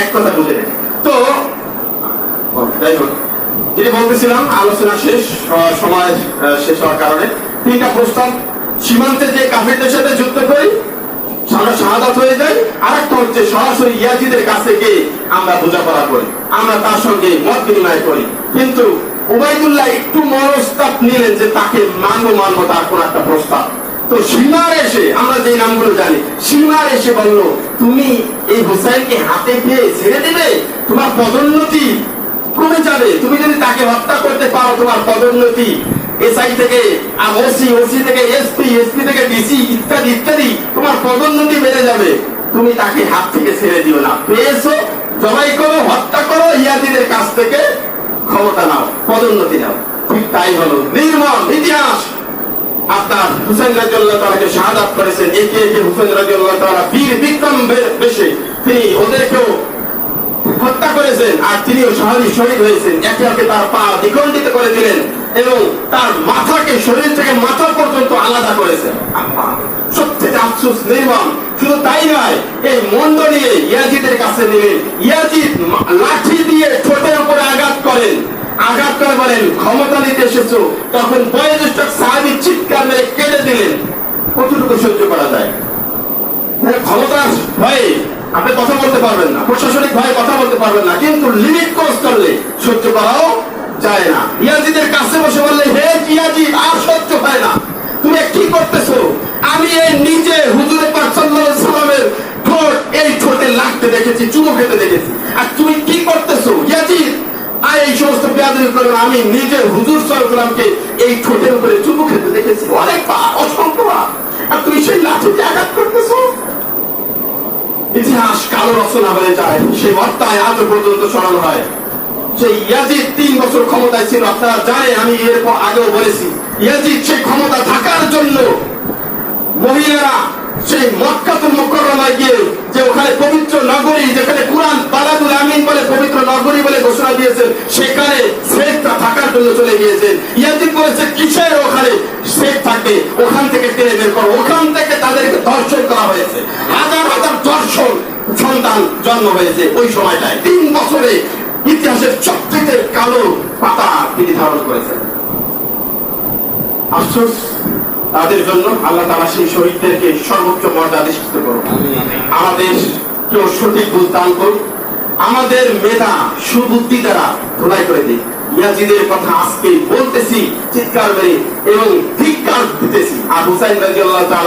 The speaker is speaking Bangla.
এক কথা বুঝে নেন। তো যাই হোক, যেটি বলতেছিলাম, আলোচনা শেষ, সময় শেষ হওয়ার কারণে তিনটা প্রস্তাব: সীমান্তে যে কাফিরদের সাথে যুদ্ধ করি, আমরা শাহাদাত হয়ে যাই। আর একটা হচ্ছে সরাসরি ইয়াজিদের কাছে গিয়ে আমরা বোঝাপড়া করি, আমরা তার সঙ্গে মত বিনিময় করি। কিন্তু উবাইদুল্লাহ একটু মনস্তাপ নিলেন যে তাকে মানবো তার কোন একটা প্রস্তাব। তো সীমার এসে, আমরা যে নামগুলো জানি, সীমার এসে বললো, তুমি এই হুসাইনকে হাতে পেয়ে ছেড়ে দেবে, তোমার পদোন্নতি কমে যাবে। তুমি যদি তাকে হত্যা করতে পারো, তোমার পদোন্নতি এসআই থেকে ওসি, ওসি থেকে এসপি, এসপি থেকে ডিসি ইত্যাদি ইত্যাদি, তোমার পদোন্নতি বেড়ে যাবে। তুমি তাকে হাত থেকে ছেড়ে দিও না, পেয়েছো জবাই করো, হত্যা করো, ইয়াজিদের কাছ থেকে ক্ষমতা নাও, পদোন্নতি নাও। ঠিক তাই হলো। নির্মম ইতিহাস। আপনার হুসেন রাদিয়াল্লাহু তাআলাকে শাহাদাত করেছেন, একে একে হুসেন রাদিয়াল্লাহু তাআলা বীর বিক্রম বেশে তিনি ওদেরকেও হত্যা করেছেন, আর তিনিও শহীদ হয়েছেন। একে একে তার পা দ্বিখণ্ডিত করে দিলেন এবং তার মাথাকে শরীর থেকে মাথা পর্যন্ত আলাদা করেছেন। সবচেয়ে আফসোস, নির্মম। শুধু তাই নয়, এই মন্ড নিয়ে ইয়াজিদের কাছে নিলেন। ইয়াজিদ লাঠি দিয়ে ঠোঁটের উপরে আঘাত করেন, আঘাত করে বলেন, ক্ষমতা নিতে এসেছো। তখন বয়োজ্যেষ্ঠ সাহাবী চিৎকার মেরে কেটে দিলেন। কতটুকু সহ্য করা যায়? ক্ষমতার ভয়ে আপনি কথা বলতে পারবেন না, প্রশাসনিক ভয়ে কথা বলতে পারবেন না, কিন্তু লিমিট ক্রস করলে সহ্য করাও যায় না। ইয়াজিদের কাছে বসে বললে, হে ইয়াজিদ, আর সহ্য হয় না, তুমি কি করতেছো? আমি এই নিজে হুজুরে পাক সাল্লাল্লাহু আলাইহি সাল্লামের ঠোঁট এই ঠোঁটে লাগতে দেখেছি, চুমু খেতে দেখেছি, আর তুমি কি করতেছো? ইয়াজিদ আর এই সমস্ত বেয়াদবি করবে, আমি নিজে হুজুর সাল্লাল্লাহু আলাইহি সাল্লামকে এই ঠোঁটের উপরে চুমু খেতে দেখেছি, অনেকবার, অসংখ্যবার, আর তুমি সেই লাঠিতে আঘাত করতেছো। ইতিহাস কালো রচনা হয়ে যায়। সেই হত্যায় আজও পর্যন্ত স্মরণ হয়। সেই ইয়াজিদ 3 বছর ক্ষমতায় ছিল, আপনারা জানেন, আমি এরপর আগেও বলেছি। ইয়াজিদ সেই ক্ষমতা থাকার জন্য মহিলারা সেই মক্কাতুল মুকাররমায় গিয়ে, যে ওখানে পবিত্র নগরী, যেখানে কুরআন বালাদুল আমিন বলে পবিত্র নগরী বলে ঘোষণা দিয়েছেন, সেখানে সেফটা থাকার জন্য চলে গিয়েছেন। ইয়াজিদ বলেছে, কিসের ওখানে সেফ থাকে, ওখান থেকে টেনে বের করো। ওখান থেকে তাদেরকে ধর্ষণ করা হয়েছে, হাজার হাজার ধর্ষণ সন্তান জন্ম হয়েছে ওই সময়টায়। 3 বছরে ইতিহাসের সবচেয়ে কালো পাতা তিনি ধারণ করেছেন। আফসোস তাদের জন্য। আল্লাহ তাআলা সেই শহীদদেরকে সর্বোচ্চ মর্যাদা দিতে করুন। আমাদের কেউ সঠিক বুঝ দান করুন, আমাদের মেধা সুবুদ্ধি দ্বারা ধোলাই করে দিই। ইয়াজিদের কথা আজকে বলতেছি চিৎকার করে এবং ধিক্কার দিতেছি। আর হুসাইন রাদিয়াল্লাহু তাআলা